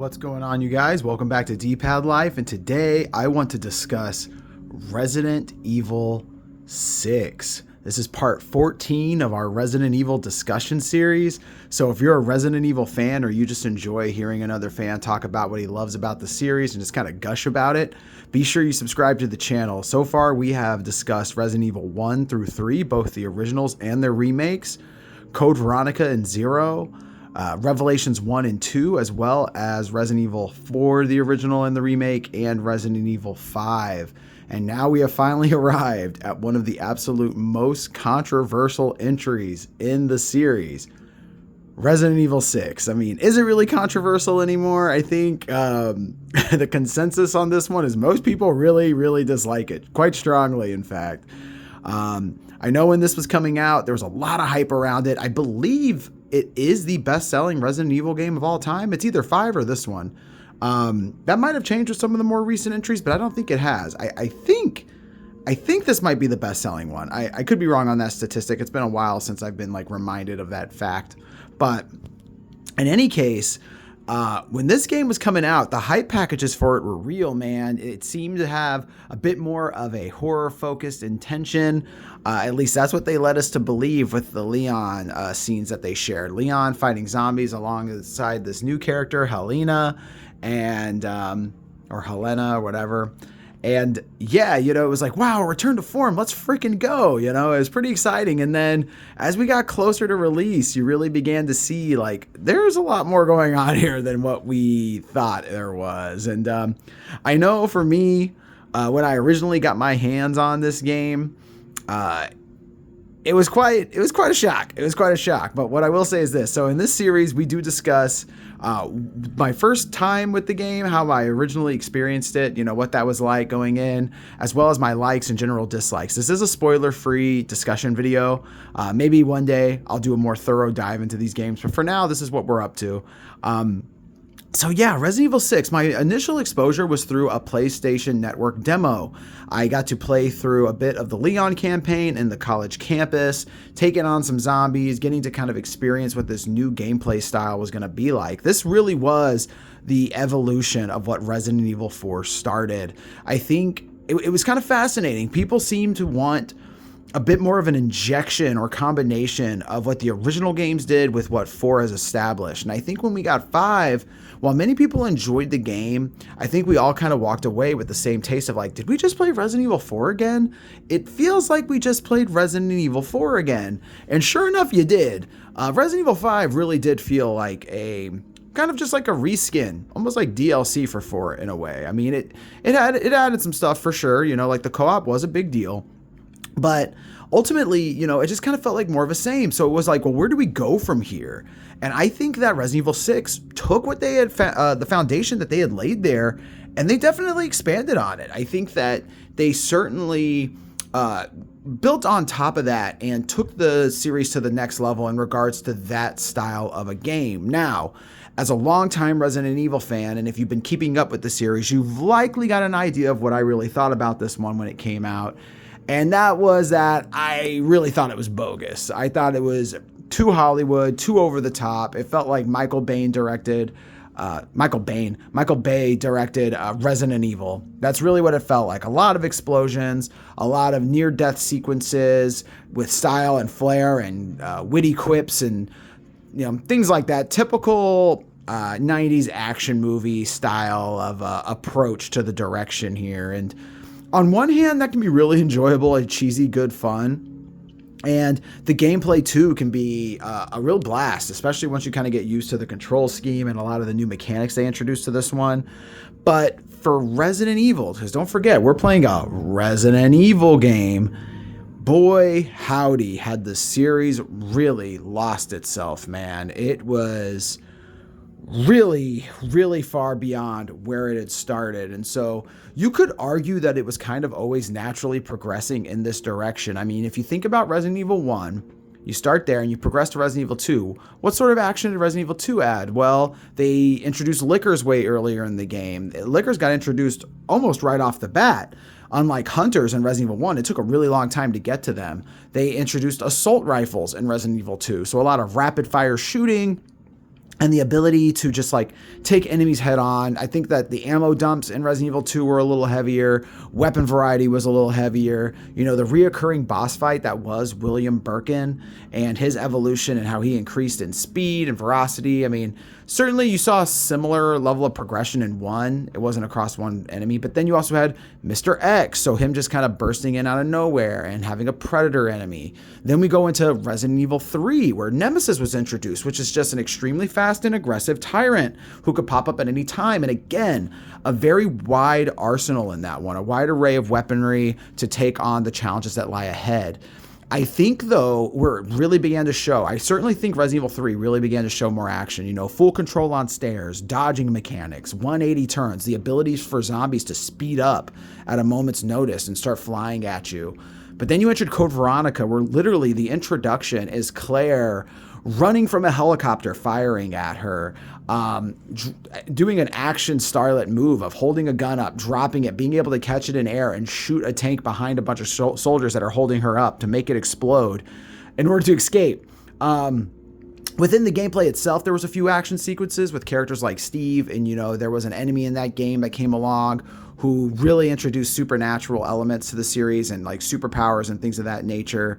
What's going on, you guys? Welcome back to D+Pad Life, and today I want to discuss Resident Evil 6. This is part 14 of our Resident Evil discussion series. So if you're a Resident Evil fan or you just enjoy hearing another fan talk about what he loves about the series and just kind of gush about it, be sure you subscribe to the channel. So far, we have discussed Resident Evil 1 through 3, both the originals and their remakes, Code Veronica and Zero, Revelations 1 and 2, as well as Resident Evil 4, the original and the remake, and Resident Evil 5. And now we have finally arrived at one of the absolute most controversial entries in the series, Resident Evil 6. I mean, is it really controversial anymore? I think the consensus on this one is most people really dislike it, quite strongly, in fact. I know when this was coming out, there was a lot of hype around it. I believe it is the best-selling Resident Evil game of all time. It's either 5 or this one. That might have changed with some of the more recent entries, but I don't think it has. I think this might be the best-selling one. I could be wrong on that statistic. It's been a while since I've been reminded of that fact. But in any case, when this game was coming out, the hype packages for it were real, man. It seemed to have a bit more of a horror-focused intention. At least that's what they led us to believe with the Leon scenes that they shared. Leon fighting zombies alongside this new character, Helena, and or Helena or whatever. And yeah, it was like, wow, return to form, let's freaking go. It was pretty exciting. And then as we got closer to release, you really began to see there's a lot more going on here than what we thought there was. And I know for me, when I originally got my hands on this game, it was quite a shock. It was quite a shock. But what I will say is this. So in this series, we do discuss my first time with the game, how I originally experienced it, what that was like going in, as well as my likes and general dislikes. This is a spoiler-free discussion video. Maybe one day I'll do a more thorough dive into these games. But for now, this is what we're up to. So yeah, Resident Evil 6, my initial exposure was through a PlayStation Network demo. I got to play through a bit of the Leon campaign in the college campus, taking on some zombies, getting to kind of experience what this new gameplay style was going to be like. This really was the evolution of what Resident Evil 4 started. I think it was kind of fascinating. People seem to want a bit more of an injection or combination of what the original games did with what 4 has established. And I think when we got 5, while many people enjoyed the game, I think we all kind of walked away with the same taste of did we just play Resident Evil 4 again? It feels like we just played Resident Evil 4 again. And sure enough, you did. Resident Evil 5 really did feel like a kind of just like a reskin, almost like DLC for 4 in a way. I mean, it added some stuff for sure. The co-op was a big deal. But ultimately, it just kind of felt like more of the same. So it was like, well, where do we go from here? And I think that Resident Evil 6 took what they had, the foundation that they had laid there, and they definitely expanded on it. I think that they certainly built on top of that and took the series to the next level in regards to that style of a game. Now, as a longtime Resident Evil fan, and if you've been keeping up with the series, you've likely got an idea of what I really thought about this one when it came out. And that was that I really thought it was bogus. I thought it was too Hollywood, too over the top. It felt like Michael Bay directed Resident Evil. That's really what it felt like. A lot of explosions, a lot of near-death sequences with style and flair and witty quips and things like that. Typical 90s action movie style of approach to the direction here. And on one hand, that can be really enjoyable and cheesy, good fun. And the gameplay, too, can be a real blast, especially once you kind of get used to the control scheme and a lot of the new mechanics they introduced to this one. But for Resident Evil, because don't forget, we're playing a Resident Evil game, boy, howdy, had the series really lost itself, man. It was really far beyond where it had started. And so you could argue that it was kind of always naturally progressing in this direction. I mean, if you think about Resident Evil 1, you start there and you progress to Resident Evil 2. What sort of action did Resident Evil 2 add? Well, they introduced Lickers way earlier in the game. Lickers got introduced almost right off the bat. Unlike Hunters in Resident Evil 1, it took a really long time to get to them. They introduced assault rifles in Resident Evil 2. So a lot of rapid fire shooting, and the ability to just like take enemies head on. I think that the ammo dumps in Resident Evil 2 were a little heavier. Weapon variety was a little heavier. You know, the reoccurring boss fight that was William Birkin and his evolution and how he increased in speed and ferocity. I mean, certainly you saw a similar level of progression in 1. It wasn't across one enemy, but then you also had Mr. X. So him just kind of bursting in out of nowhere and having a predator enemy. Then we go into Resident Evil 3 where Nemesis was introduced, which is just an extremely fast and aggressive tyrant who could pop up at any time. And again, a very wide arsenal in that one, a wide array of weaponry to take on the challenges that lie ahead. I think, though, where it really began to show, I certainly think Resident Evil 3 really began to show more action. You know, full control on stairs, dodging mechanics, 180 turns, the abilities for zombies to speed up at a moment's notice and start flying at you. But then you entered Code Veronica, where literally the introduction is Claire running from a helicopter, firing at her, doing an action starlet move of holding a gun up, dropping it, being able to catch it in air and shoot a tank behind a bunch of soldiers that are holding her up to make it explode in order to escape. Within the gameplay itself, there was a few action sequences with characters like Steve, and, you know, there was an enemy in that game that came along who really introduced supernatural elements to the series and like superpowers and things of that nature.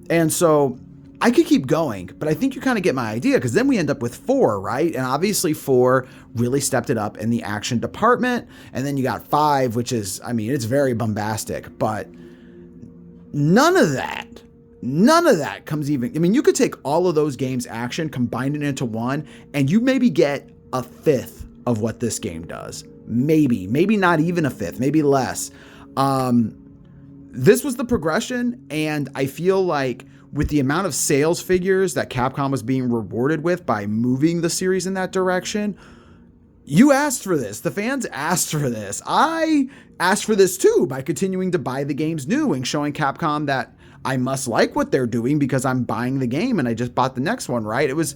And so I could keep going, but I think you kind of get my idea, because then we end up with 4, right? And obviously 4 really stepped it up in the action department. And then you got 5, which is, I mean, it's very bombastic, but none of that comes even, I mean, you could take all of those games' action, combine it into one, and you maybe get a fifth of what this game does. Maybe not even a fifth, maybe less. This was the progression, and I feel like with the amount of sales figures that Capcom was being rewarded with by moving the series in that direction, you asked for this. The fans asked for this. I asked for this too by continuing to buy the games new and showing Capcom that I must like what they're doing because I'm buying the game and I just bought the next one, right? It was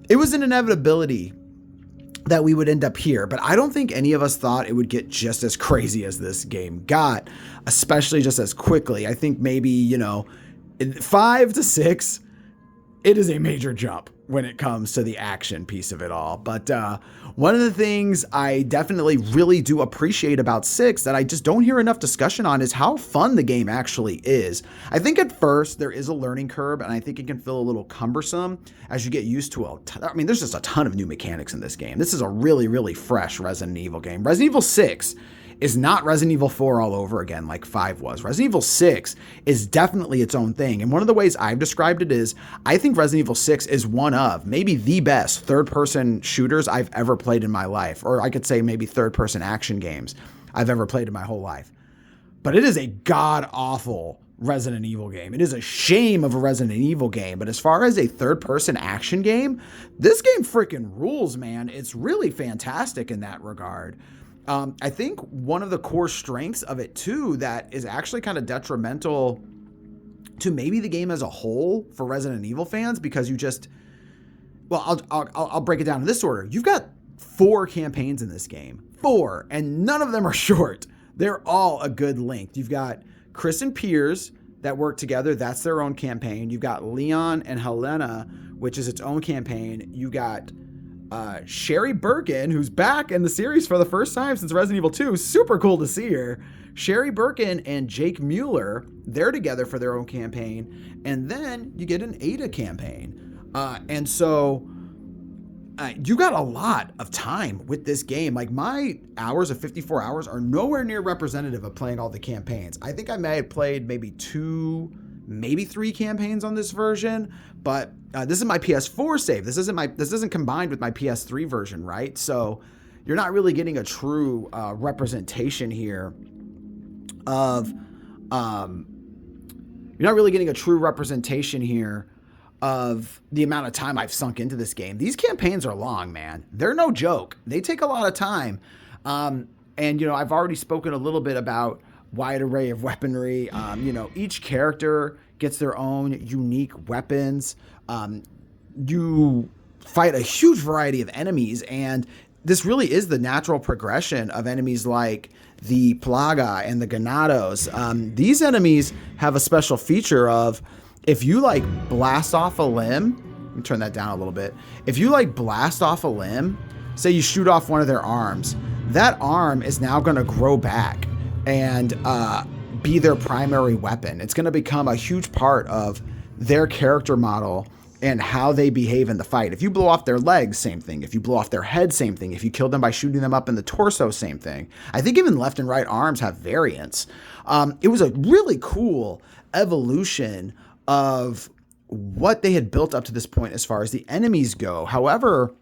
an inevitability that we would end up here, but I don't think any of us thought it would get just as crazy as this game got, especially just as quickly. I think maybe, you know, in 5 to 6, it is a major jump when it comes to the action piece of it all. But one of the things I definitely really do appreciate about 6 that I just don't hear enough discussion on is how fun the game actually is. I think at first there is a learning curve, and I think it can feel a little cumbersome as you get used to there's just a ton of new mechanics in this game. This is a really, really fresh Resident Evil game. Resident Evil 6 is not Resident Evil 4 all over again like 5 was. Resident Evil 6 is definitely its own thing. And one of the ways I've described it is I think Resident Evil 6 is one of maybe the best third-person shooters I've ever played in my life. Or I could say maybe third-person action games I've ever played in my whole life. But it is a god-awful Resident Evil game. It is a shame of a Resident Evil game. But as far as a third-person action game, this game freaking rules, man. It's really fantastic in that regard. I think one of the core strengths of it too that is actually kind of detrimental to maybe the game as a whole for Resident Evil fans, because you just, well, I'll break it down in this order. You've got 4 campaigns in this game, 4, and none of them are short. They're all a good length. You've got Chris and Piers that work together. That's their own campaign. You've got Leon and Helena, which is its own campaign. You got Sherry Birkin, who's back in the series for the first time since Resident Evil 2. Super cool to see her. Sherry Birkin and Jake Mueller, they're together for their own campaign. And then you get an Ada campaign. And so you got a lot of time with this game. Like, my hours of 54 hours are nowhere near representative of playing all the campaigns. I think I may have played maybe 2, maybe 3 campaigns on this version, but this is my PS4 save. This isn't combined with my PS3 version, right? So you're not really getting a true representation here of the amount of time I've sunk into this game. These campaigns are long, man. They're no joke. They take a lot of time. And, you know, I've already spoken a little bit about wide array of weaponry. You know, each character gets their own unique weapons. You fight a huge variety of enemies, and this really is the natural progression of enemies like the Plaga and the Ganados. These enemies have a special feature of, if you like blast off a limb Let me turn that down a little bit. If you like blast off a limb, say you shoot off one of their arms, that arm is now going to grow back and be their primary weapon. It's going to become a huge part of their character model and how they behave in the fight. If you blow off their legs, same thing. If you blow off their head, same thing. If you kill them by shooting them up in the torso, same thing. I think even left and right arms have variants. It was a really cool evolution of what they had built up to this point as far as the enemies go. However,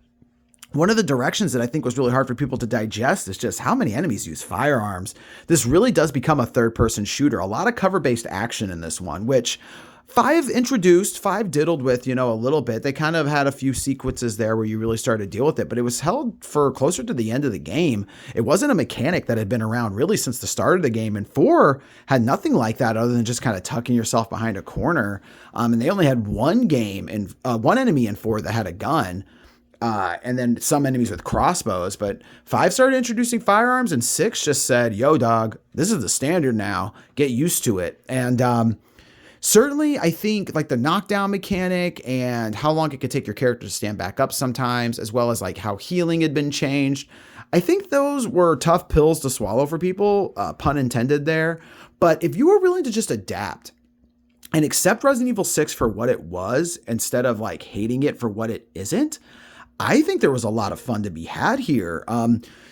one of the directions that I think was really hard for people to digest is just how many enemies use firearms. This really does become a third-person shooter. A lot of cover-based action in this one, which 5 introduced, 5 diddled with, a little bit. They kind of had a few sequences there where you really started to deal with it, but it was held for closer to the end of the game. It wasn't a mechanic that had been around really since the start of the game, and 4 had nothing like that other than just kind of tucking yourself behind a corner. And they only had one enemy in 4 that had a gun. And then some enemies with crossbows, but 5 started introducing firearms, and 6 just said, yo, dog, this is the standard now. Get used to it. And certainly, I think like the knockdown mechanic and how long it could take your character to stand back up sometimes, as well as like how healing had been changed. I think those were tough pills to swallow for people, pun intended there. But if you were willing to just adapt and accept Resident Evil 6 for what it was, instead of like hating it for what it isn't, I think there was a lot of fun to be had here.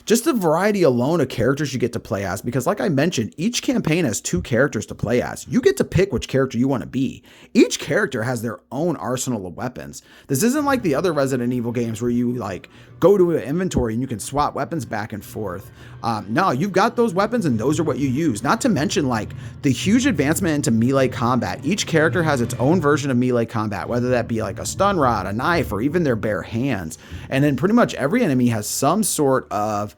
Just the variety alone of characters you get to play as, because like I mentioned, each campaign has 2 characters to play as. You get to pick which character you want to be. Each character has their own arsenal of weapons. This isn't like the other Resident Evil games where you like go to an inventory and you can swap weapons back and forth. No, you've got those weapons and those are what you use. Not to mention like the huge advancement into melee combat. Each character has its own version of melee combat, whether that be like a stun rod, a knife, or even their bare hands. And then pretty much every enemy has some sort of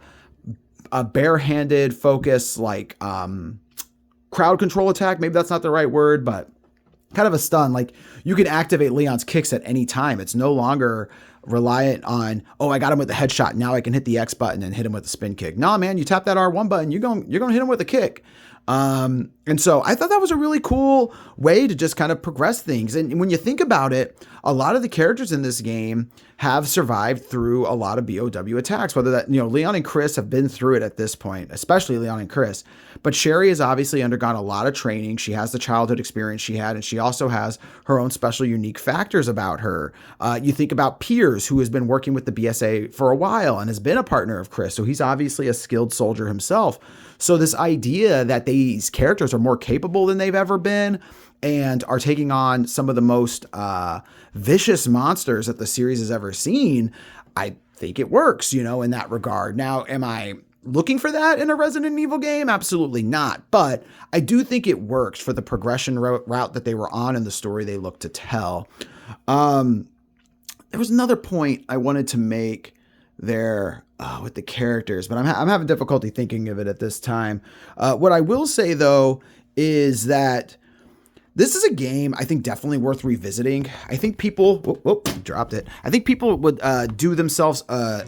a barehanded focus, like crowd control attack. Maybe that's not the right word, but kind of a stun. Like you can activate Leon's kicks at any time. It's no longer reliant on, oh, I got him with the headshot. Now I can hit the X button and hit him with the spin kick. Nah, man, you tap that R1 button, you're going to hit him with a kick. And so I thought that was a really cool way to just kind of progress things. And when you think about it, a lot of the characters in this game have survived through a lot of BOW attacks, whether that, Leon and Chris have been through it at this point, especially Leon and Chris, but Sherry has obviously undergone a lot of training. She has the childhood experience she had, and she also has her own special unique factors about her. You think about Piers, who has been working with the BSA for a while and has been a partner of Chris. So he's obviously a skilled soldier himself. So this idea that these characters are more capable than they've ever been and are taking on some of the most vicious monsters that the series has ever seen, I think it works, in that regard. Now, am I looking for that in a Resident Evil game? Absolutely not. But I do think it works for the progression route that they were on and the story they looked to tell. There was another point I wanted to make there with the characters, but I'm having difficulty thinking of it at this time. What I will say, though, is that this is a game I think definitely worth revisiting. I think people, dropped it. I think people would do themselves a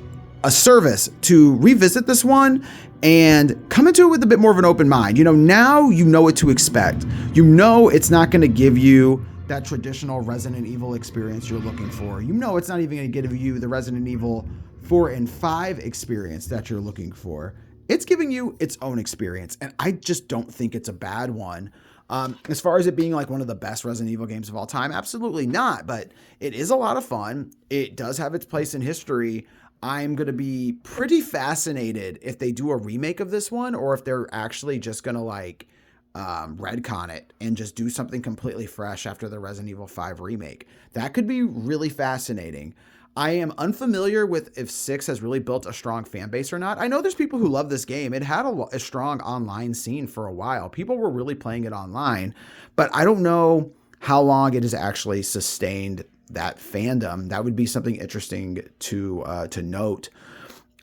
service to revisit this one and come into it with a bit more of an open mind. Now you know what to expect. It's not going to give you that traditional Resident Evil experience you're looking for. It's not even going to give you the Resident Evil 4 and 5 experience that you're looking for. It's giving you its own experience, and I just don't think it's a bad one. As far as it being like one of the best Resident Evil games of all time, absolutely not, but it is a lot of fun. It does have its place in history. I'm going to be pretty fascinated if they do a remake of this one, or if they're actually just going to retcon it and just do something completely fresh after the Resident Evil 5 remake. That could be really fascinating. I am unfamiliar with if 6 has really built a strong fan base or not. I know there's people who love this game. It had a strong online scene for a while. People were really playing it online, but I don't know how long it has actually sustained that fandom. That would be something interesting to note.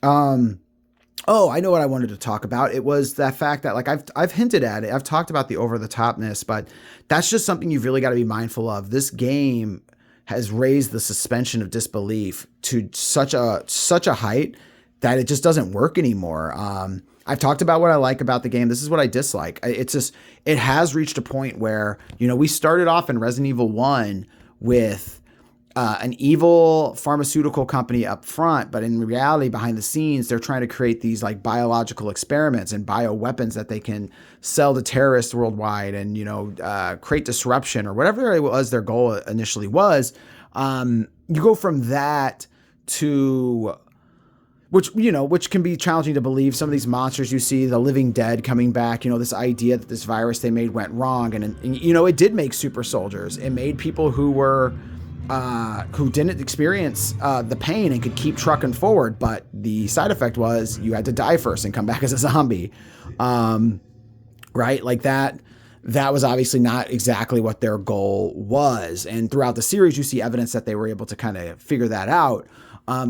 Oh, I know what I wanted to talk about. It was that fact that I've hinted at it. I've talked about the over the topness, but that's just something you've really got to be mindful of. This game has raised the suspension of disbelief to such a height that it just doesn't work anymore. I've talked about what I like about the game. This is what I dislike. It has reached a point where, we started off in Resident Evil 1 with an evil pharmaceutical company up front, but in reality, behind the scenes, they're trying to create these like biological experiments and bioweapons that they can sell to terrorists worldwide and, create disruption or whatever it was their goal initially was. You go from that to which can be challenging to believe. Some of these monsters you see, the living dead coming back, this idea that this virus they made went wrong. And it did make super soldiers. It made people who didn't experience the pain and could keep trucking forward. But the side effect was you had to die first and come back as a zombie. Right? Like that was obviously not exactly what their goal was. And throughout the series, you see evidence that they were able to kind of figure that out.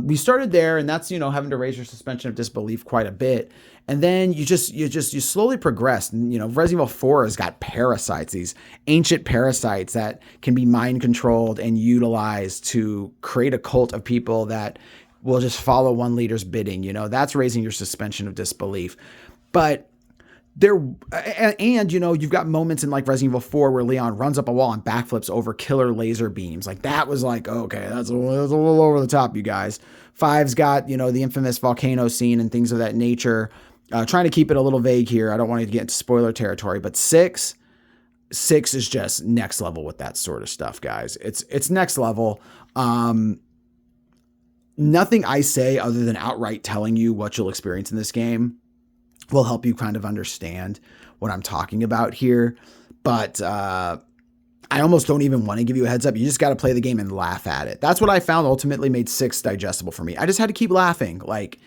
We started there, and that's, having to raise your suspension of disbelief quite a bit. And then you slowly progress. And, Resident Evil 4 has got parasites, these ancient parasites that can be mind controlled and utilized to create a cult of people that will just follow one leader's bidding. That's raising your suspension of disbelief. But you've got moments in like Resident Evil 4 where Leon runs up a wall and backflips over killer laser beams. Like that was like, okay, that's a little over the top, you guys. 5's got, the infamous volcano scene and things of that nature. Trying to keep it a little vague here. I don't want to get into spoiler territory, but 6 is just next level with that sort of stuff, guys. It's next level. Nothing I say other than outright telling you what you'll experience in this game will help you kind of understand what I'm talking about here. But I almost don't even want to give you a heads up. You just got to play the game and laugh at it. That's what I found ultimately made 6 digestible for me. I just had to keep laughing. Like,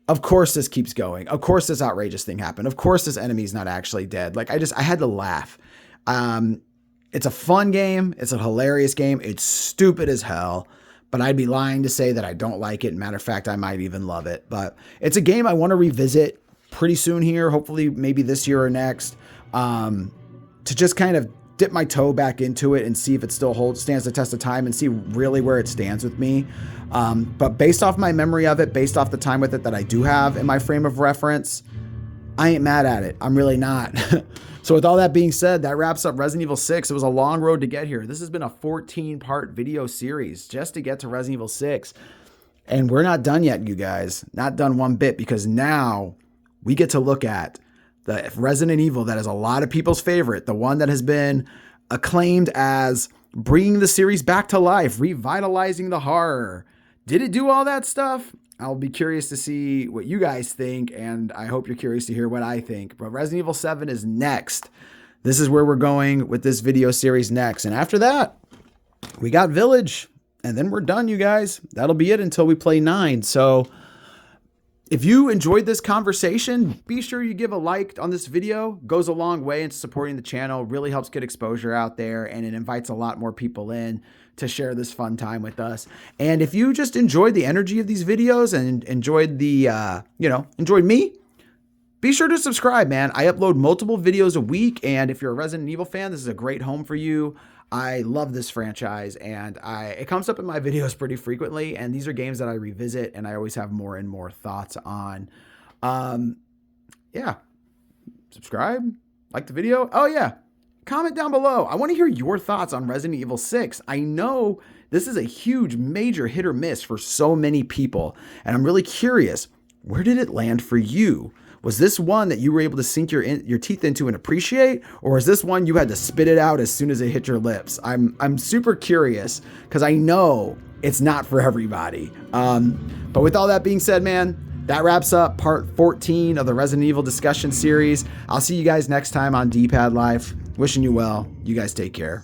of course this keeps going. Of course this outrageous thing happened. Of course this enemy's not actually dead. Like I had to laugh. It's a fun game. It's a hilarious game. It's stupid as hell. But I'd be lying to say that I don't like it. Matter of fact, I might even love it. But it's a game I want to revisit pretty soon here, hopefully maybe this year or next, to just kind of dip my toe back into it and see if it still stands the test of time and see really where it stands with me. But based off my memory of it, based off the time with it that I do have in my frame of reference, I ain't mad at it. I'm really not. So with all that being said, that wraps up Resident Evil 6. It was a long road to get here. This has been a 14-part video series just to get to Resident Evil 6. And we're not done yet, you guys. Not done one bit, because now we get to look at the Resident Evil that is a lot of people's favorite, the one that has been acclaimed as bringing the series back to life, revitalizing the horror. Did it do all that stuff? I'll be curious to see what you guys think, and I hope you're curious to hear what I think. But Resident Evil 7 is next. This is where we're going with this video series next. And after that, we got Village, and then we're done, you guys. That'll be it until we play 9. So if you enjoyed this conversation, be sure you give a like on this video. It goes a long way in supporting the channel, really helps get exposure out there, and it invites a lot more people in to share this fun time with us. And if you just enjoyed the energy of these videos and enjoyed enjoyed me, be sure to subscribe, man. I upload multiple videos a week, and if you're a Resident Evil fan, this is a great home for you. I love this franchise, and it comes up in my videos pretty frequently, and these are games that I revisit, and I always have more and more thoughts on. Yeah. Subscribe, like the video. Oh, yeah. Comment down below. I want to hear your thoughts on Resident Evil 6. I know this is a huge, major hit or miss for so many people, and I'm really curious, where did it land for you? Was this one that you were able to sink your teeth into and appreciate, or is this one you had to spit it out as soon as it hit your lips? I'm super curious, because I know it's not for everybody. But with all that being said, man, that wraps up part 14 of the Resident Evil discussion series. I'll see you guys next time on D+Pad Life. Wishing you well. You guys take care.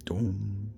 Doom.